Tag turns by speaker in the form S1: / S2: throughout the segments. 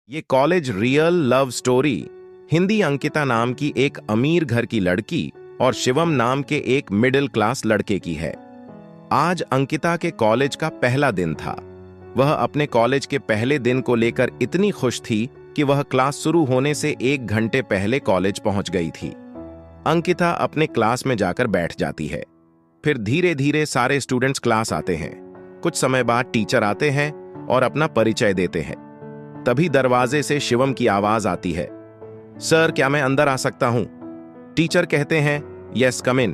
S1: ये college real love story Hindi Ankita नाम की एक अमीर घर की लड़की और शिवम नाम के एक मिडिल क्लास लड़के की है। आज अंकिता के कॉलेज का पहला दिन था। वह अपने कॉलेज के पहले दिन को लेकर इतनी खुश थी कि वह क्लास शुरू होने से 1 घंटे पहले कॉलेज पहुंच गई थी। अंकिता अपने क्लास में जाकर बैठ जाती है। फिर धीरे धीरे सारे स्टूडेंट्स क्लास आते हैं। कुछ समय बाद टीचर आते हैं और अपना परिचय देते हैं। तभी दरवाजे से शिवम की आवाज आती है, सर क्या मैं अंदर आ सकता हूं? टीचर कहते हैं, यस कम इन।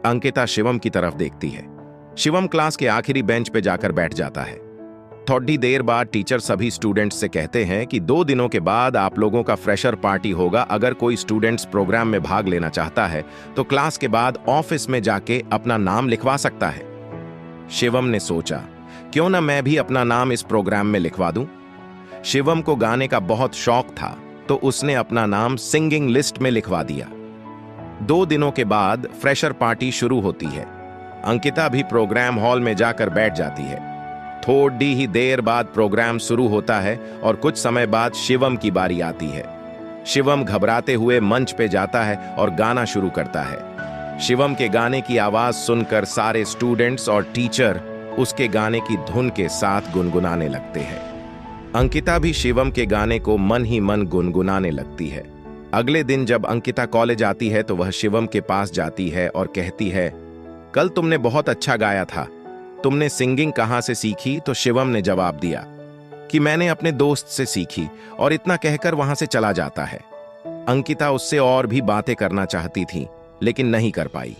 S1: अंकिता शिवम की तरफ देखती है। शिवम क्लास के आखिरी बेंच पे जाकर बैठ जाता है। थोड़ी देर बाद टीचर सभी स्टूडेंट्स से कहते हैं कि 2 दिनों के बाद आप लोगों का फ्रेशर पार्टी होगा। अगर कोई स्टूडेंट्स प्रोग्राम में भाग लेना चाहता है तो क्लास के बाद ऑफिस में जाके अपना नाम लिखवा सकता है। शिवम ने सोचा, क्यों ना मैं भी अपना नाम इस प्रोग्राम में लिखवा दूं। शिवम को गाने का बहुत शौक था तो उसने अपना नाम सिंगिंग लिस्ट में लिखवा दिया। 2 दिनों के बाद फ्रेशर पार्टी शुरू होती है। अंकिता भी प्रोग्राम हॉल में जाकर बैठ जाती है। थोड़ी ही देर बाद प्रोग्राम शुरू होता है और कुछ समय बाद शिवम की बारी आती है। शिवम घबराते हुए मंच पे जाता है और गाना शुरू करता है। शिवम के गाने की आवाज सुनकर सारे स्टूडेंट्स और टीचर उसके गाने की धुन के साथ गुनगुनाने लगते हैं। अंकिता भी शिवम के गाने को मन ही मन गुनगुनाने लगती है। अगले दिन जब अंकिता कॉलेज आती है तो वह शिवम के पास जाती है और कहती है, कल तुमने बहुत अच्छा गाया था, तुमने सिंगिंग कहाँ से सीखी? तो शिवम ने जवाब दिया कि मैंने अपने दोस्त से सीखी, और इतना कहकर वहां से चला जाता है। अंकिता उससे और भी बातें करना चाहती थी लेकिन नहीं कर पाई।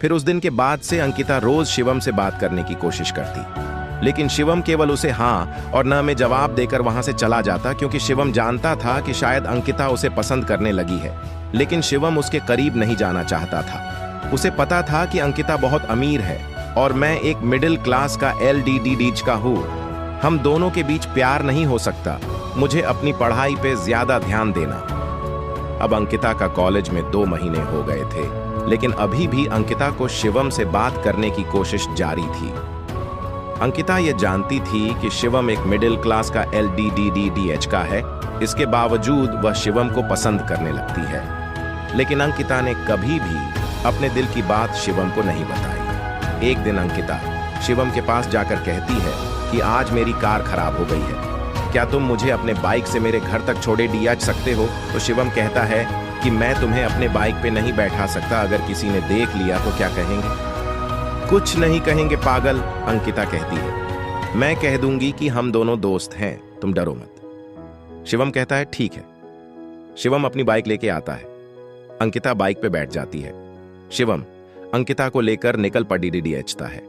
S1: फिर उस दिन के बाद से अंकिता रोज शिवम से बात करने की कोशिश करती, लेकिन शिवम केवल उसे हाँ और न में जवाब देकर वहां से चला जाता, क्योंकि शिवम जानता था कि शायद अंकिता उसे पसंद करने लगी है। लेकिन शिवम उसके करीब नहीं जाना चाहता था। उसे पता था कि अंकिता बहुत अमीर है और मैं एक मिडिल क्लास का LDDDज का हूँ। हम दोनों के बीच प्यार नहीं हो सकता। मुझे अपनी पढ़ाई पे ज्यादा ध्यान देना। अब अंकिता का कॉलेज में 2 महीने हो गए थे, लेकिन अभी भी अंकिता को शिवम से बात करने की कोशिश जारी थी। अंकिता ये जानती थी कि शिवम एक मिडिल क्लास का LDDDH का है। इसके बावजूद वह शिवम को पसंद करने लगती है, लेकिन अंकिता ने कभी भी अपने दिल की बात शिवम को नहीं बताई। एक दिन अंकिता शिवम के पास जाकर कहती है कि आज मेरी कार खराब हो गई है, क्या तुम मुझे अपने बाइक से मेरे घर तक छोड़े दिया सकते हो? तो शिवम कहता है कि मैं तुम्हें अपने बाइक पे नहीं बैठा सकता, अगर किसी ने देख लिया तो क्या कहेंगे? कुछ नहीं कहेंगे पागल, अंकिता कहती है। मैं कह दूंगी कि हम दोनों दोस्त हैं, तुम डरो मत। शिवम कहता है ठीक है। शिवम अपनी बाइक लेके आता है। अंकिता बाइक पे बैठ जाती है। शिवम अंकिता को लेकर निकल पड़ी DDHता है।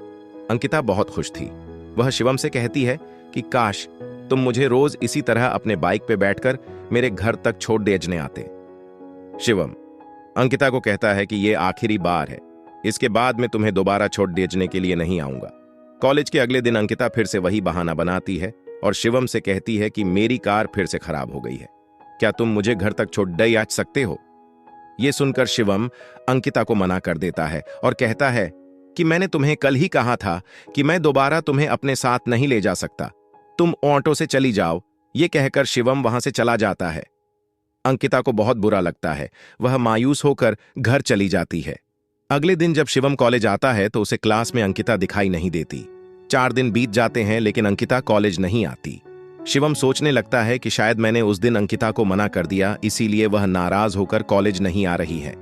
S1: अंकिता बहुत खुश थी। वह शिवम से कहती है कि काश तुम मुझे रोज इसी तरह अपने बाइक पे बैठकर मेरे घर तक छोड़ भेजने आते। शिवम अंकिता को कहता है कि यह आखिरी बार है, इसके बाद मैं तुम्हें दोबारा छोड़ भेजने के लिए नहीं आऊंगा। कॉलेज के अगले दिन अंकिता फिर से वही बहाना बनाती है और शिवम से कहती है कि मेरी कार फिर से खराब हो गई है, क्या तुम मुझे घर तक छोड़ दे आ सकते हो? यह सुनकर शिवम अंकिता को मना कर देता है और कहता है कि मैंने तुम्हें कल ही कहा था कि मैं दोबारा तुम्हें अपने साथ नहीं ले जा सकता, तुम ऑटो से चली जाओ। यह कहकर शिवम वहां से चला जाता है। अंकिता को बहुत बुरा लगता है। वह मायूस होकर घर चली जाती है। अगले दिन जब शिवम कॉलेज आता है तो उसे क्लास में अंकिता दिखाई नहीं देती। 4 दिन बीत जाते हैं लेकिन अंकिता कॉलेज नहीं आती। शिवम सोचने लगता है कि शायद मैंने उस दिन अंकिता को मना कर दिया, इसीलिए वह नाराज होकर कॉलेज नहीं आ रही है।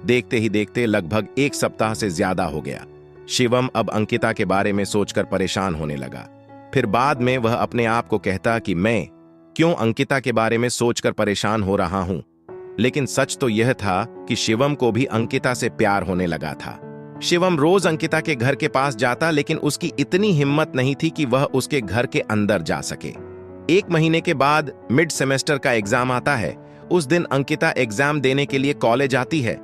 S1: देखते ही देखते लगभग 1 सप्ताह से ज्यादा हो गया। शिवम अब अंकिता के बारे में सोचकर परेशान होने लगा। फिर बाद में वह अपने आप को कहता कि मैं क्यों अंकिता के बारे में सोचकर परेशान हो रहा हूं। लेकिन सच तो यह था कि शिवम को भी अंकिता से प्यार होने लगा था। शिवम रोज अंकिता के घर के पास जाता, लेकिन उसकी इतनी हिम्मत नहीं थी कि वह उसके घर के अंदर जा सके। 1 महीने के बाद मिड सेमेस्टर का एग्जाम आता है। उस दिन अंकिता एग्जाम देने के लिए कॉलेज आती है।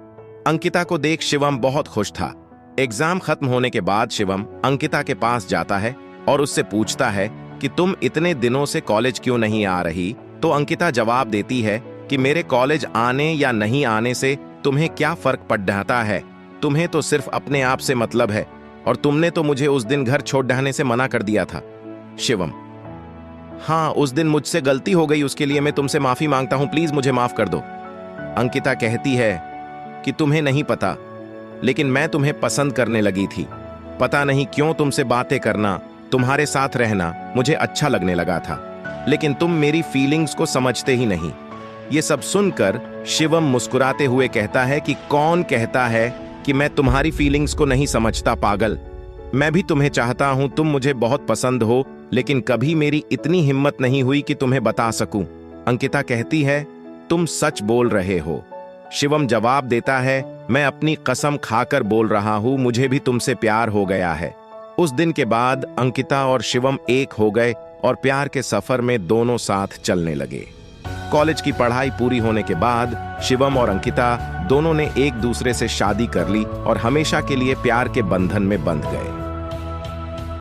S1: अंकिता को देख शिवम बहुत खुश था। एग्जाम खत्म होने के बाद शिवम अंकिता के पास जाता है और उससे पूछता है कि तुम इतने दिनों से कॉलेज क्यों नहीं आ रही? तो अंकिता जवाब देती है कि मेरे कॉलेज आने या नहीं आने से तुम्हें क्या फर्क पड़ जाता है? तुम्हें तो सिर्फ अपने आप से मतलब है, और तुमने तो मुझे उस दिन घर छोड़ जाने से मना कर दिया था। शिवम हाँ, उस दिन मुझसे गलती हो गई, उसके लिए मैं तुमसे माफी मांगता हूँ, प्लीज मुझे माफ कर दो। अंकिता कहती है कि तुम्हें नहीं पता, लेकिन मैं तुम्हें पसंद करने लगी थी। पता नहीं क्यों तुमसे बातें करना, तुम्हारे साथ रहना मुझे अच्छा लगने लगा था, लेकिन तुम मेरी फीलिंग्स को समझते ही नहीं। ये सब सुनकर शिवम मुस्कुराते हुए कहता है कि कौन कहता है कि मैं तुम्हारी फीलिंग्स को नहीं समझता, पागल। मैं भी तुम्हें चाहता हूं, तुम मुझे बहुत पसंद हो, लेकिन कभी मेरी इतनी हिम्मत नहीं हुई कि तुम्हें बता सकूं। अंकिता कहती है तुम सच बोल रहे हो। शिवम जवाब देता है मैं अपनी कसम खाकर बोल रहा हूं, मुझे भी तुमसे प्यार हो गया है। उस दिन के बाद अंकिता और शिवम एक हो गए और प्यार के सफर में दोनों साथ चलने लगे। कॉलेज की पढ़ाई पूरी होने के बाद शिवम और अंकिता दोनों ने एक दूसरे से शादी कर ली और हमेशा के लिए प्यार के बंधन में बंध गए।